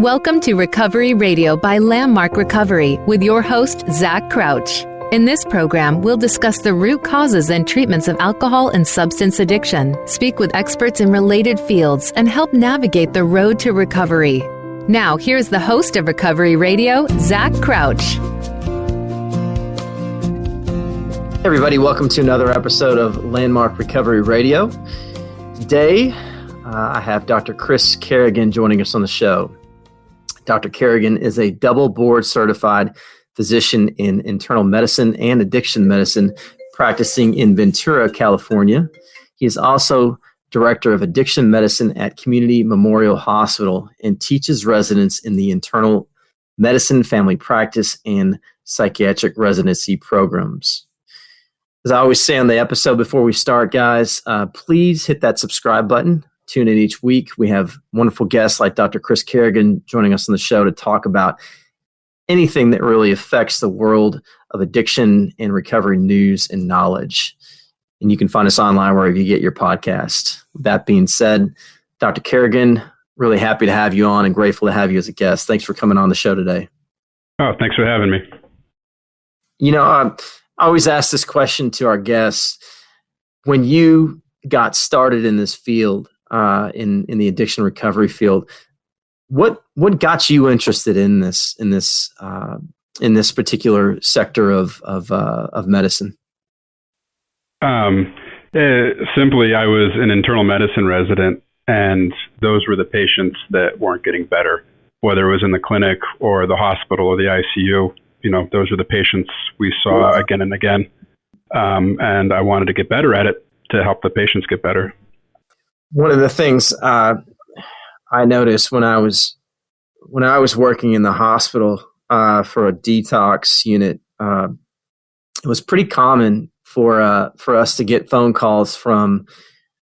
Welcome to Recovery Radio by Landmark Recovery with your host, Zach Crouch. In this program, we'll discuss the root causes and treatments of alcohol and substance addiction, speak with experts in related fields, and help navigate the road to recovery. Now, here's the host of Recovery Radio, Zach Crouch. Hey everybody, welcome to another episode of Landmark Recovery Radio. Today, I have Dr. Chris Kerrigan joining us on the show. Dr. Kerrigan is a double board certified physician in internal medicine and addiction medicine practicing in Ventura, California. He is also director of addiction medicine at Community Memorial Hospital and teaches residents in the internal medicine, family practice, and psychiatric residency programs. As I always say on the episode before we start, guys, please hit that subscribe button. Tune in each week. We have wonderful guests like Dr. Chris Kerrigan joining us on the show to talk about anything that really affects the world of addiction and recovery news and knowledge. And you can find us online wherever you get your podcast. With that being said, Dr. Kerrigan, really happy to have you on and grateful to have you as a guest. Thanks for coming on the show today. Oh, thanks for having me. You know, I always ask this question to our guests. When you got started in this field, in the addiction recovery field, what got you interested in this particular sector of medicine? Simply, I was an internal medicine resident, and those were the patients that weren't getting better, whether it was in the clinic or the hospital or the ICU. You know, those were the patients we saw again and again, and I wanted to get better at it to help the patients get better. One of the things I noticed when I was working in the hospital for a detox unit, it was pretty common for us to get phone calls from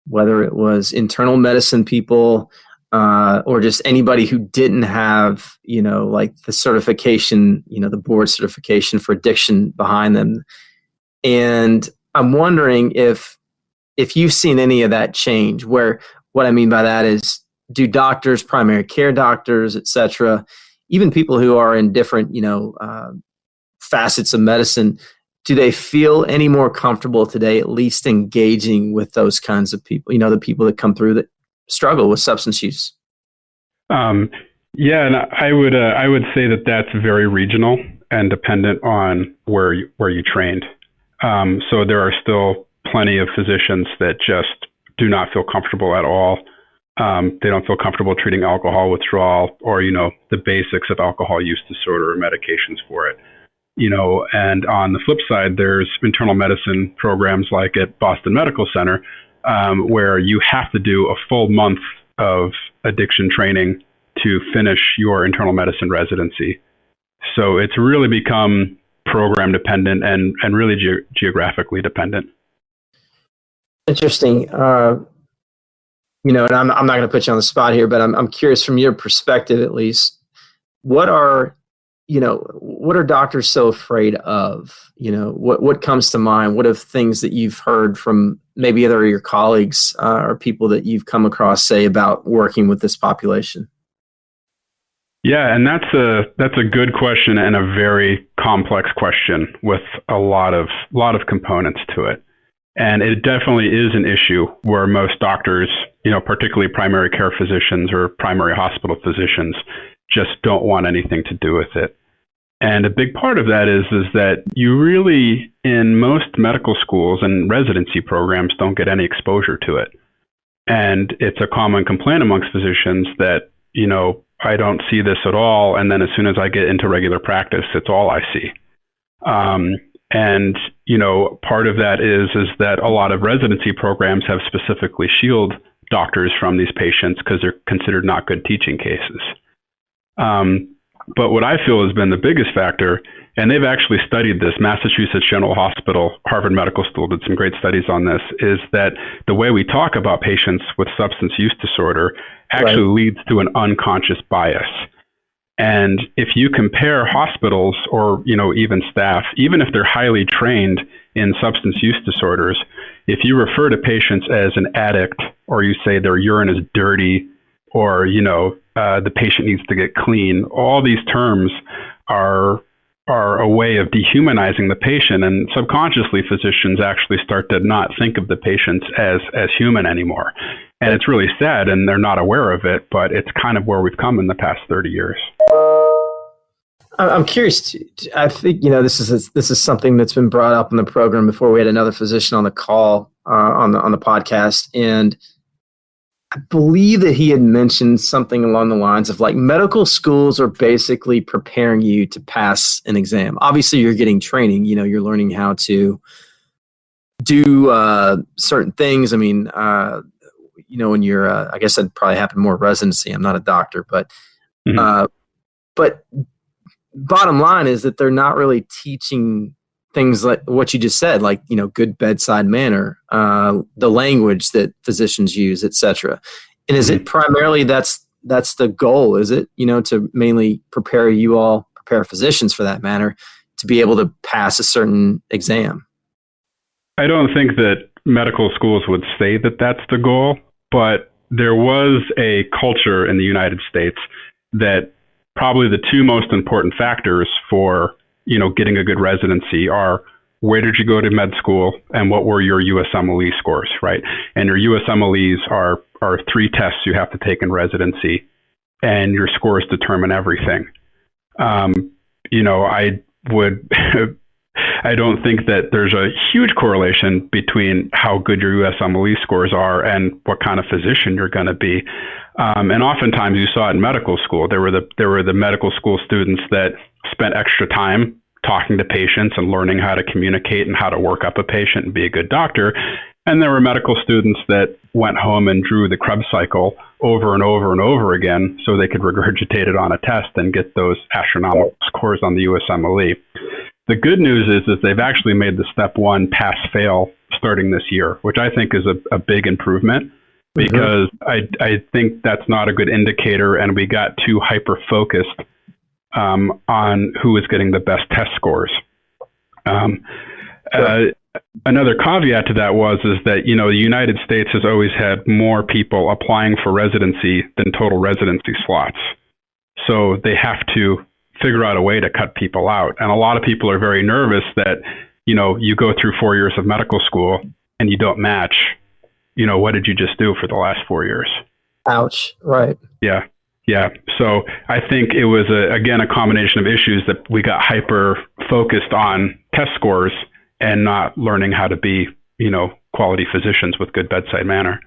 whether it was internal medicine people or just anybody who didn't have, you know, like the certification, you know, the board certification for addiction behind them. And I'm wondering if you've seen any of that change, where what I mean by that is, do doctors, primary care doctors, et cetera, even people who are in different, you know, facets of medicine, do they feel any more comfortable today, at least engaging with those kinds of people, you know, the people that come through that struggle with substance use? Yeah, and I would say that that's very regional and dependent on where you trained. So there are still plenty of physicians that just do not feel comfortable at all. They don't feel comfortable treating alcohol withdrawal or, you know, the basics of alcohol use disorder or medications for it. You know, and on the flip side, there's internal medicine programs like at Boston Medical Center, where you have to do a full month of addiction training to finish your internal medicine residency. So it's really become program dependent and really geographically dependent. Interesting. You know, and I'm not going to put you on the spot here, but I'm curious from your perspective, at least, what are doctors so afraid of? You know, what comes to mind? What are things that you've heard from maybe other of your colleagues or people that you've come across say about working with this population? Yeah, and that's a good question and a very complex question with a lot of components to it. And it definitely is an issue where most doctors, you know, particularly primary care physicians or primary hospital physicians, just don't want anything to do with it. And a big part of that is that you really, in most medical schools and residency programs, don't get any exposure to it. And it's a common complaint amongst physicians that, you know, I don't see this at all. And then as soon as I get into regular practice, it's all I see. And, you know, part of that is that a lot of residency programs have specifically shielded doctors from these patients because they're considered not good teaching cases. But what I feel has been the biggest factor, and they've actually studied this, Massachusetts General Hospital, Harvard Medical School did some great studies on this, is that the way we talk about patients with substance use disorder actually leads to an unconscious bias. And if you compare hospitals or, you know, even staff, even if they're highly trained in substance use disorders, if you refer to patients as an addict or you say their urine is dirty or, you know, the patient needs to get clean. All these terms are a way of dehumanizing the patient, and subconsciously physicians actually start to not think of the patients as human anymore. And it's really sad, and they're not aware of it, but it's kind of where we've come in the past 30 years. I'm curious. I think this is something that's been brought up in the program before. We had another physician on the call on the podcast, and I believe that he had mentioned something along the lines of like medical schools are basically preparing you to pass an exam. Obviously, you're getting training. You're learning how to do certain things. I mean, when you're, I guess that'd probably happen more residency. I'm not a doctor, but bottom line is that they're not really teaching things like what you just said, like, good bedside manner, the language that physicians use, et cetera. And is it primarily that's the goal? Is it, to mainly prepare physicians for that matter, to be able to pass a certain exam? I don't think that medical schools would say that that's the goal, but there was a culture in the United States that probably the two most important factors for getting a good residency are where did you go to med school and what were your USMLE scores, right? And your USMLEs are 3 tests you have to take in residency, and your scores determine everything. I don't think that there's a huge correlation between how good your USMLE scores are and what kind of physician you're going to be. And oftentimes you saw it in medical school. There were the medical school students that spent extra time talking to patients and learning how to communicate and how to work up a patient and be a good doctor. And there were medical students that went home and drew the Krebs cycle over and over and over again so they could regurgitate it on a test and get those astronomical scores on the USMLE. The good news is they've actually made the step 1 pass-fail starting this year, which I think is a big improvement, because I think that's not a good indicator, and we got too hyper-focused on who is getting the best test scores. Another caveat to that is that the United States has always had more people applying for residency than total residency slots, so they have to figure out a way to cut people out. And a lot of people are very nervous that you go through 4 years of medical school and you don't match. What did you just do for the last 4 years? Ouch. Right. Yeah. So I think it was a combination of issues that we got hyper focused on test scores and not learning how to be, quality physicians with good bedside manner.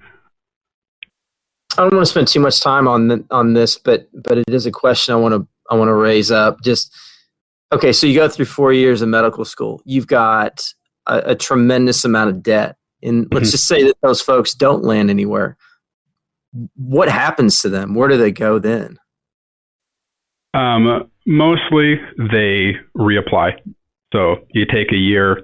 I don't want to spend too much time on this, but it is a question I want to raise up. Just, okay, so you go through 4 years of medical school. You've got a tremendous amount of debt. And let's just say that those folks don't land anywhere. What happens to them? Where do they go then? Mostly they reapply. So you take a year,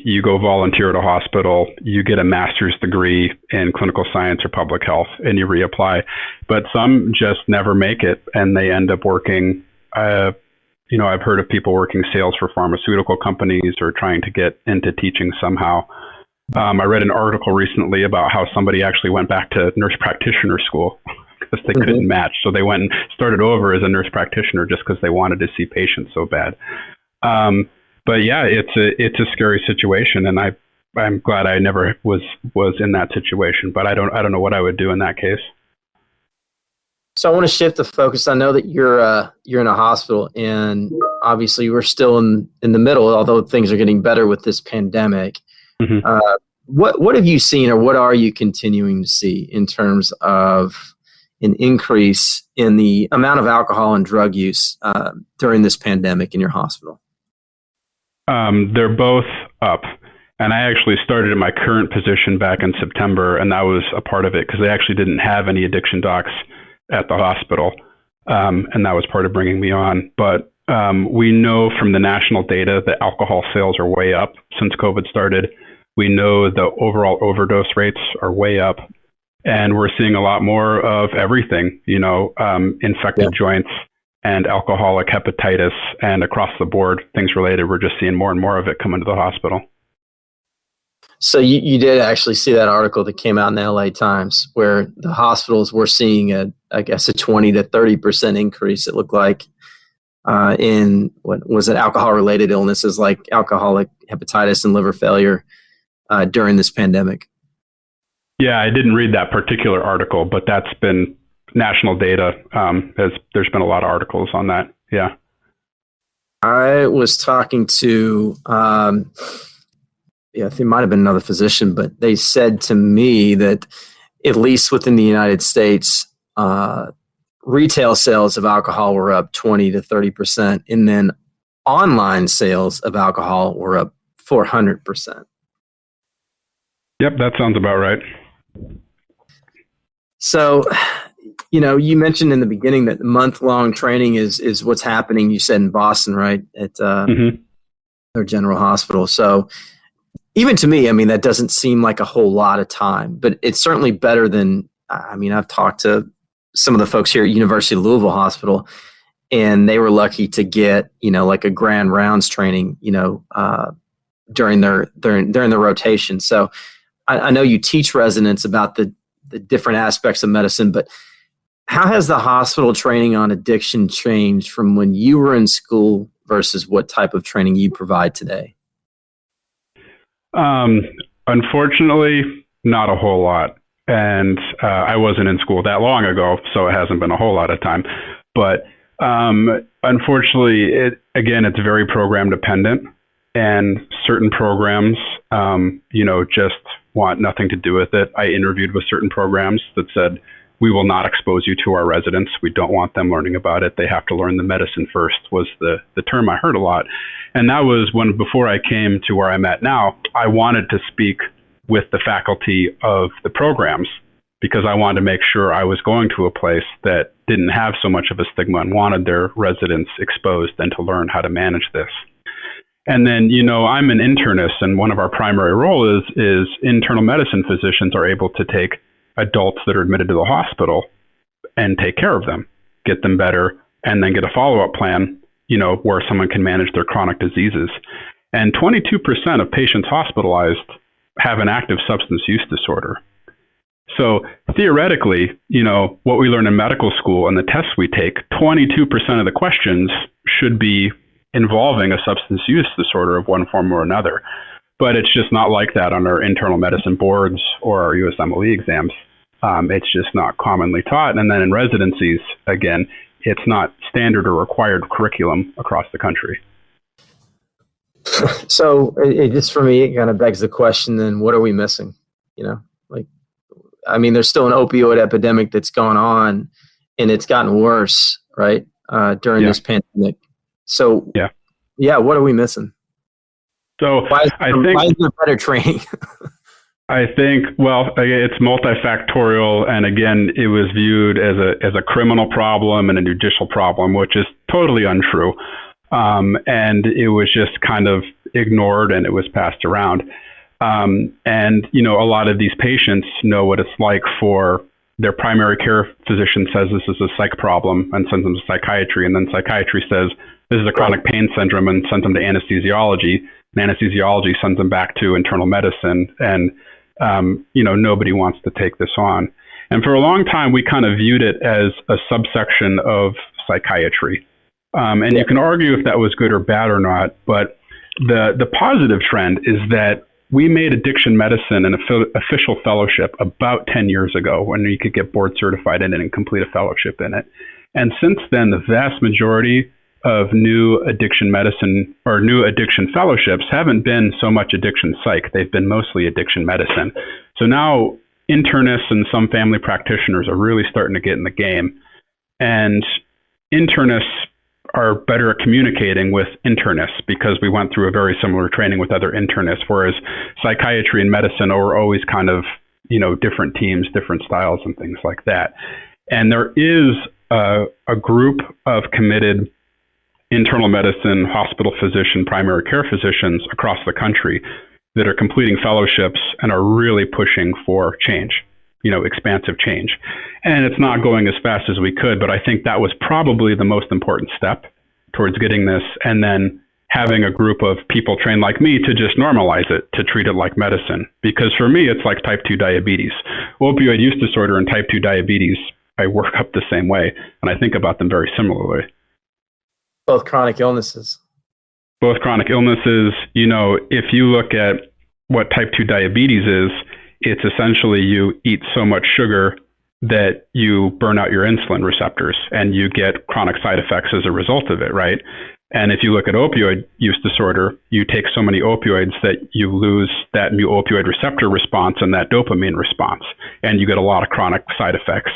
you go volunteer at a hospital, you get a master's degree in clinical science or public health, and you reapply. But some just never make it, and they end up working. I've heard of people working sales for pharmaceutical companies or trying to get into teaching somehow. I read an article recently about how somebody actually went back to nurse practitioner school because they couldn't match. So they went and started over as a nurse practitioner just because they wanted to see patients so bad. But yeah, it's a scary situation, and I'm glad I never was in that situation. But I don't know what I would do in that case. So I want to shift the focus. I know that you're in a hospital, and obviously we're still in the middle, although things are getting better with this pandemic. What have you seen, or what are you continuing to see in terms of an increase in the amount of alcohol and drug use during this pandemic in your hospital? They're both up. And I actually started in my current position back in September, and that was a part of it because they actually didn't have any addiction docs at the hospital. And that was part of bringing me on. But we know from the national data that alcohol sales are way up since COVID started. We know the overall overdose rates are way up, and we're seeing a lot more of everything, infected joints and alcoholic hepatitis, and across the board, things related. We're just seeing more and more of it come into the hospital. So you did actually see that article that came out in the LA Times where the hospitals were seeing a 20 to 30% increase. It looked like in what was it, alcohol-related illnesses like alcoholic hepatitis and liver failure during this pandemic. Yeah, I didn't read that particular article, but that's been national data. There's been a lot of articles on that. Yeah. I was talking to, I think it might have been another physician, but they said to me that at least within the United States, retail sales of alcohol were up 20 to 30%, and then online sales of alcohol were up 400%. Yep, that sounds about right. So, you mentioned in the beginning that month-long training is what's happening, you said, in Boston, right, at their General Hospital. So even to me, that doesn't seem like a whole lot of time, but it's certainly better than, I've talked to some of the folks here at University of Louisville Hospital, and they were lucky to get, like a grand rounds training, during their rotation. So I know you teach residents about the different aspects of medicine, but how has the hospital training on addiction changed from when you were in school versus what type of training you provide today? Unfortunately, not a whole lot. And I wasn't in school that long ago, so it hasn't been a whole lot of time. But unfortunately, it's very program dependent. And certain programs, just want nothing to do with it. I interviewed with certain programs that said, we will not expose you to our residents. We don't want them learning about it. They have to learn the medicine first, was the term I heard a lot. And that was when, before I came to where I'm at now, I wanted to speak with the faculty of the programs because I wanted to make sure I was going to a place that didn't have so much of a stigma and wanted their residents exposed and to learn how to manage this. And then, I'm an internist, and one of our primary roles is internal medicine physicians are able to take adults that are admitted to the hospital and take care of them, get them better, and then get a follow-up plan, where someone can manage their chronic diseases. And 22% of patients hospitalized have an active substance use disorder. So theoretically, what we learn in medical school and the tests we take, 22% of the questions should be involving a substance use disorder of one form or another. But it's just not like that on our internal medicine boards or our USMLE exams. It's just not commonly taught. And then in residencies, again, it's not standard or required curriculum across the country. So it just, for me, it kind of begs the question, then what are we missing? There's still an opioid epidemic that's going on, and it's gotten worse, right, during this pandemic. So, what are we missing? So why is there better training? I think, it's multifactorial, and again, it was viewed as a criminal problem and a judicial problem, which is totally untrue. And it was just kind of ignored, and it was passed around. And a lot of these patients know what it's like for their primary care physician says this is a psych problem and sends them to psychiatry, and then psychiatry says this is a chronic pain syndrome and sends them to anesthesiology. And anesthesiology sends them back to internal medicine, and nobody wants to take this on. And for a long time, we kind of viewed it as a subsection of psychiatry. And you can argue if that was good or bad or not, but the positive trend is that we made addiction medicine an official fellowship about 10 years ago when you could get board certified in it and complete a fellowship in it. And since then, the vast majority of new addiction medicine or new addiction fellowships haven't been so much addiction psych. They've been mostly addiction medicine. So now internists and some family practitioners are really starting to get in the game. And internists are better at communicating with internists because we went through a very similar training with other internists, whereas psychiatry and medicine are always kind of, different teams, different styles and things like that. And there is a group of committed internal medicine, hospital physician, primary care physicians across the country that are completing fellowships and are really pushing for change, expansive change. And it's not going as fast as we could, but I think that was probably the most important step towards getting this. And then having a group of people trained like me to just normalize it, to treat it like medicine. Because for me, it's like type 2 diabetes. Opioid use disorder and type 2 diabetes, I work up the same way, and I think about them very similarly. Both chronic illnesses. Both chronic illnesses. If you look at what type 2 diabetes is, it's essentially you eat so much sugar that you burn out your insulin receptors and you get chronic side effects as a result of it, right? And if you look at opioid use disorder, you take so many opioids that you lose that mu opioid receptor response and that dopamine response, and you get a lot of chronic side effects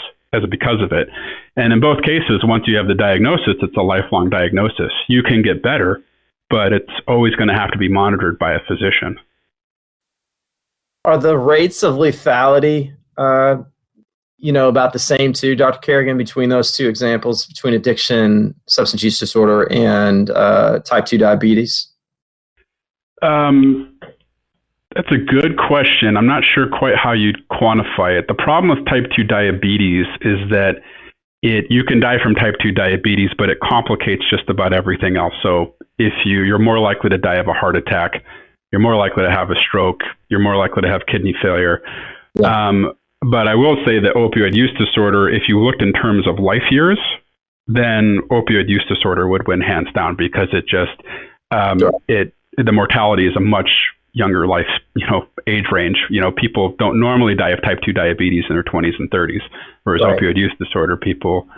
because of it. And in both cases, once you have the diagnosis, it's a lifelong diagnosis. You can get better, but it's always going to have to be monitored by a physician. Are the rates of lethality, about the same too, Dr. Carrigan, between those two examples, between addiction, substance use disorder, and type 2 diabetes? That's a good question. I'm not sure quite how you'd quantify it. The problem with type 2 diabetes is that you can die from type 2 diabetes, but it complicates just about everything else. So if you're more likely to die of a heart attack, you're more likely to have a stroke, you're more likely to have kidney failure. Yeah. But I will say that opioid use disorder, if you looked in terms of life years, then opioid use disorder would win hands down, because it just, the mortality is a much younger life, age range. People don't normally die of type 2 diabetes in their 20s and 30s, whereas opioid use disorder, people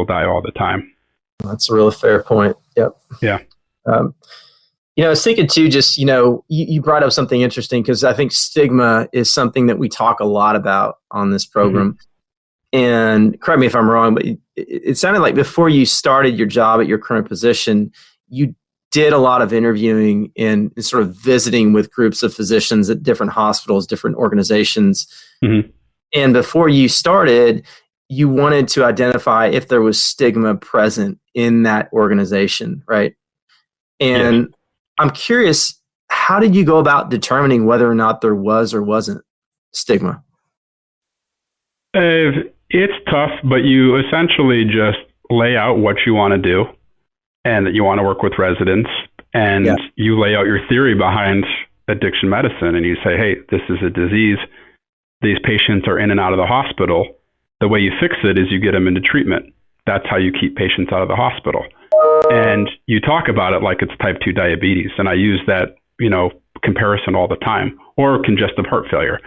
die all the time. That's a really fair point. Yep. Yeah. I was thinking too, just, you brought up something interesting, because I think stigma is something that we talk a lot about on this program. Mm-hmm. And correct me if I'm wrong, but it sounded like before you started your job at your current position, you did a lot of interviewing and sort of visiting with groups of physicians at different hospitals, different organizations. Mm-hmm. And before you started, you wanted to identify if there was stigma present in that organization, right? And yes. I'm curious, how did you go about determining whether or not there was or wasn't stigma? It's tough, but you essentially just lay out what you want to do and that you want to work with residents, and you lay out your theory behind addiction medicine, and you say, hey, this is a disease. These patients are in and out of the hospital. The way you fix it is you get them into treatment. That's how you keep patients out of the hospital. And you talk about it like it's type 2 diabetes. And I use that, comparison all the time, or congestive heart failure.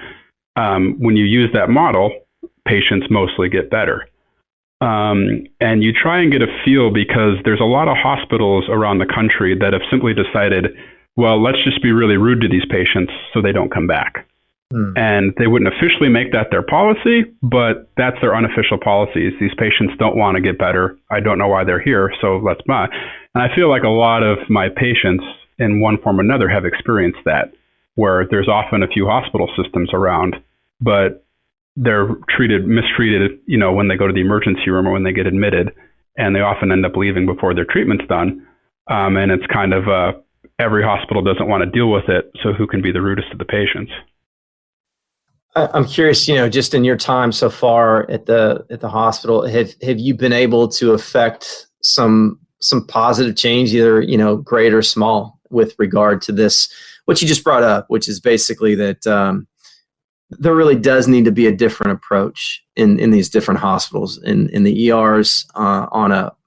When you use that model, patients mostly get better. And you try and get a feel, because there's a lot of hospitals around the country that have simply decided, well, let's just be really rude to these patients so they don't come back. And they wouldn't officially make that their policy, but that's their unofficial policies. These patients don't want to get better. I don't know why they're here, so let's not. And I feel like a lot of my patients, in one form or another, have experienced that, where there's often a few hospital systems around, but they're mistreated, when they go to the emergency room or when they get admitted, and they often end up leaving before their treatment's done. And it's kind of every hospital doesn't want to deal with it, so who can be the rudest to the patients? I'm curious, just in your time so far at the hospital, have you been able to affect some positive change, either great or small, with regard to this, what you just brought up, which is basically that there really does need to be a different approach in these different hospitals, in the ERs on up?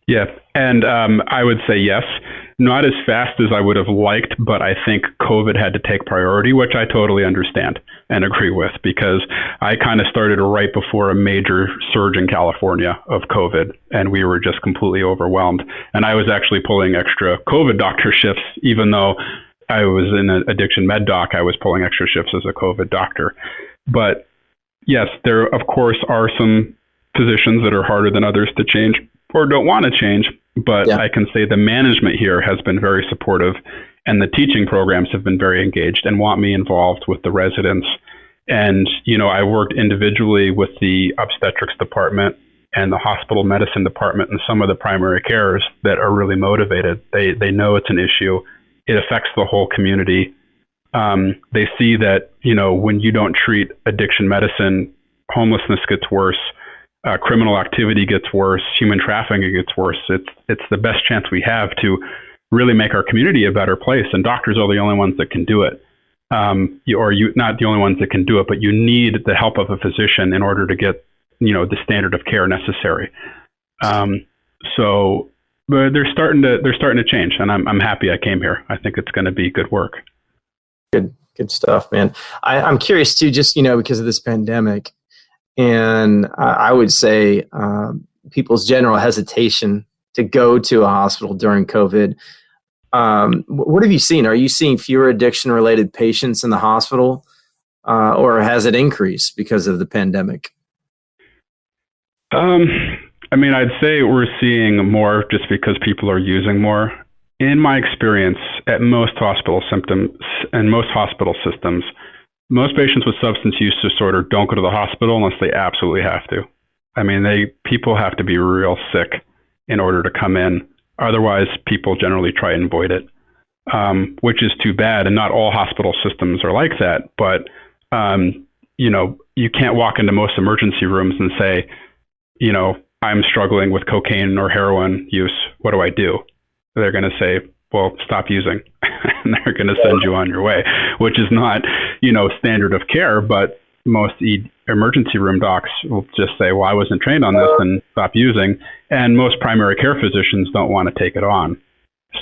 Yeah, and I would say yes. Not as fast as I would have liked, but I think COVID had to take priority, which I totally understand and agree with, because I kind of started right before a major surge in California of COVID, and we were just completely overwhelmed. And I was actually pulling extra COVID doctor shifts, even though I was in an addiction med doc, I was pulling extra shifts as a COVID doctor. But yes, there of course are some physicians that are harder than others to change or don't want to change. But I can say the management here has been very supportive, and the teaching programs have been very engaged and want me involved with the residents. And, I worked individually with the obstetrics department and the hospital medicine department and some of the primary carers that are really motivated. They know it's an issue. It affects the whole community. They see that, when you don't treat addiction medicine, homelessness gets worse. criminal activity gets worse, human trafficking gets worse. It's the best chance we have to really make our community a better place, and doctors are the only ones that can do it. You not the only ones that can do it, but you need the help of a physician in order to get the standard of care necessary. But they're starting to change, and I'm happy I came here. I think it's going to be good work. Good stuff, man. I'm curious too, just because of this pandemic, and I would say people's general hesitation to go to a hospital during COVID. What have you seen? Are you seeing fewer addiction-related patients in the hospital, or has it increased because of the pandemic? I'd say we're seeing more just because people are using more. In my experience, at most hospital systems, most patients with substance use disorder don't go to the hospital unless they absolutely have to. People have to be real sick in order to come in. Otherwise, people generally try and avoid it, which is too bad. And not all hospital systems are like that. But, you can't walk into most emergency rooms and say, I'm struggling with cocaine or heroin use. What do I do? They're going to say, well, stop using. And they're going to send you on your way, which is not, standard of care. But most emergency room docs will just say, well, I wasn't trained on this, and stop using. And most primary care physicians don't want to take it on.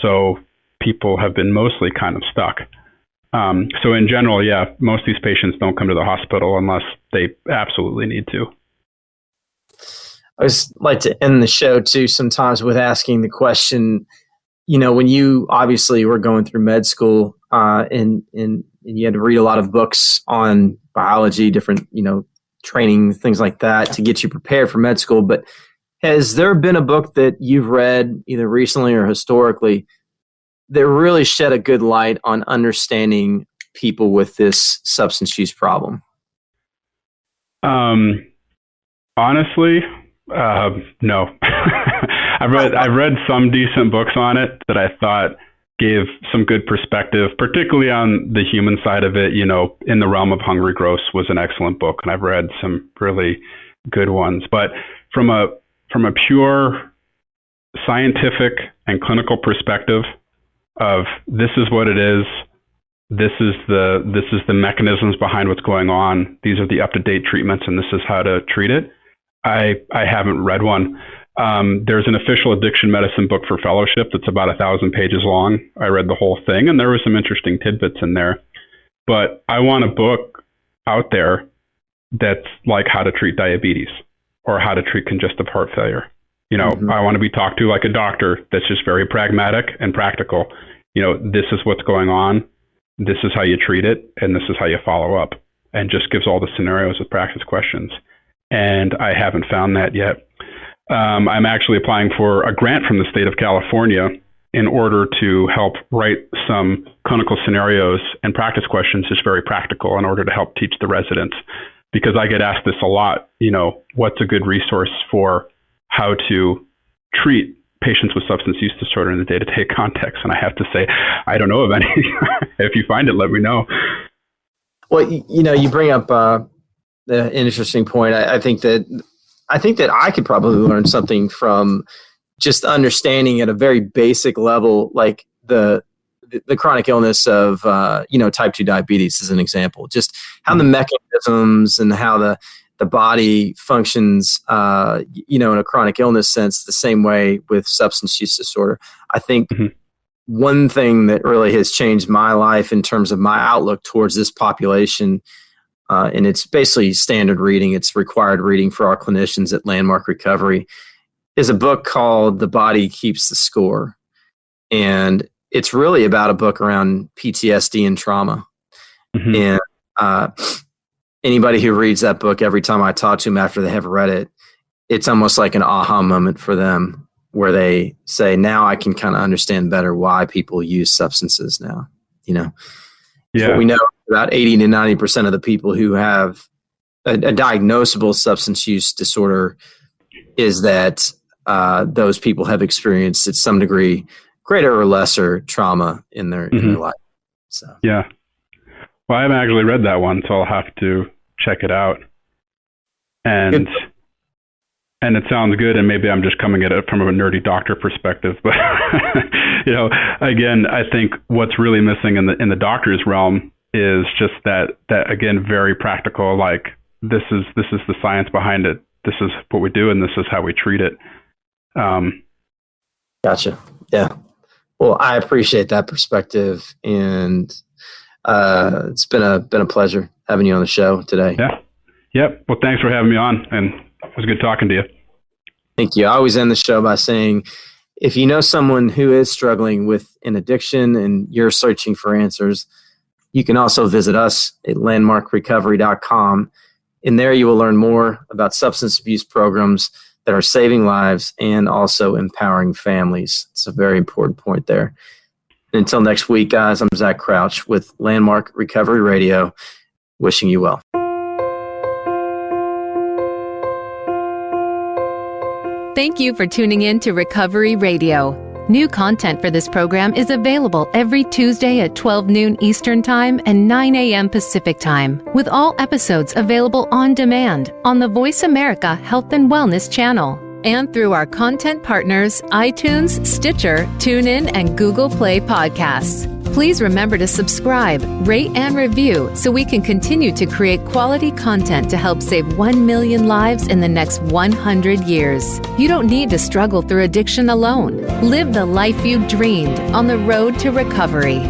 So people have been mostly kind of stuck. So in general, most of these patients don't come to the hospital unless they absolutely need to. I always like to end the show too sometimes with asking the question, when you obviously were going through med school and you had to read a lot of books on biology, different, training, things like that to get you prepared for med school. But has there been a book that you've read either recently or historically that really shed a good light on understanding people with this substance use problem? Honestly, no. I've read some decent books on it that I thought gave some good perspective, particularly on the human side of it. In the Realm of Hungry Gross was an excellent book, and I've read some really good ones. But from a pure scientific and clinical perspective of this is what it is, this is the mechanisms behind what's going on, these are the up-to-date treatments, and this is how to treat it, I haven't read one. There's an official addiction medicine book for fellowship that's about 1,000 pages long. I read the whole thing, and there were some interesting tidbits in there. But I want a book out there that's like how to treat diabetes or how to treat congestive heart failure. I want to be talked to like a doctor that's just very pragmatic and practical. This is what's going on. This is how you treat it, and this is how you follow up, and just gives all the scenarios with practice questions. And I haven't found that yet. I'm actually applying for a grant from the state of California in order to help write some clinical scenarios and practice questions, just very practical, in order to help teach the residents. Because I get asked this a lot, what's a good resource for how to treat patients with substance use disorder in the day-to-day context? And I have to say, I don't know of any. If you find it, let me know. Well, you bring up an interesting point. I think that I could probably learn something from just understanding at a very basic level, like the chronic illness of, type 2 diabetes as an example, just how the mechanisms and how the body functions, in a chronic illness sense, the same way with substance use disorder. I think one thing that really has changed my life in terms of my outlook towards this population, and it's basically standard reading, it's required reading for our clinicians at Landmark Recovery, is a book called The Body Keeps the Score. And it's really about a book around PTSD and trauma. And anybody who reads that book, every time I talk to them after they have read it, it's almost like an aha moment for them where they say, now I can kind of understand better why people use substances now. Yeah. We know about 80 to 90% of the people who have a diagnosable substance use disorder is that those people have experienced, at some degree, greater or lesser trauma in their life. So yeah. Well, I haven't actually read that one, so I'll have to check it out. And and it sounds good, and maybe I'm just coming at it from a nerdy doctor perspective, but again, I think what's really missing in the doctor's realm is just that again, very practical, like this is the science behind it. This is what we do, and this is how we treat it. Gotcha. Yeah. Well, I appreciate that perspective, and it's been a pleasure having you on the show today. Yeah. Yep. Well, thanks for having me on, and it was good talking to you. Thank you. I always end the show by saying, if you know someone who is struggling with an addiction and you're searching for answers, you can also visit us at landmarkrecovery.com. And there you will learn more about substance abuse programs that are saving lives and also empowering families. It's a very important point there. And until next week, guys, I'm Zach Crouch with Landmark Recovery Radio, wishing you well. Thank you for tuning in to Recovery Radio. New content for this program is available every Tuesday at 12 noon Eastern Time and 9 a.m. Pacific Time, with all episodes available on demand on the Voice America Health and Wellness channel and through our content partners, iTunes, Stitcher, TuneIn, and Google Play Podcasts. Please remember to subscribe, rate, and review so we can continue to create quality content to help save 1 million lives in the next 100 years. You don't need to struggle through addiction alone. Live the life you dreamed on the road to recovery.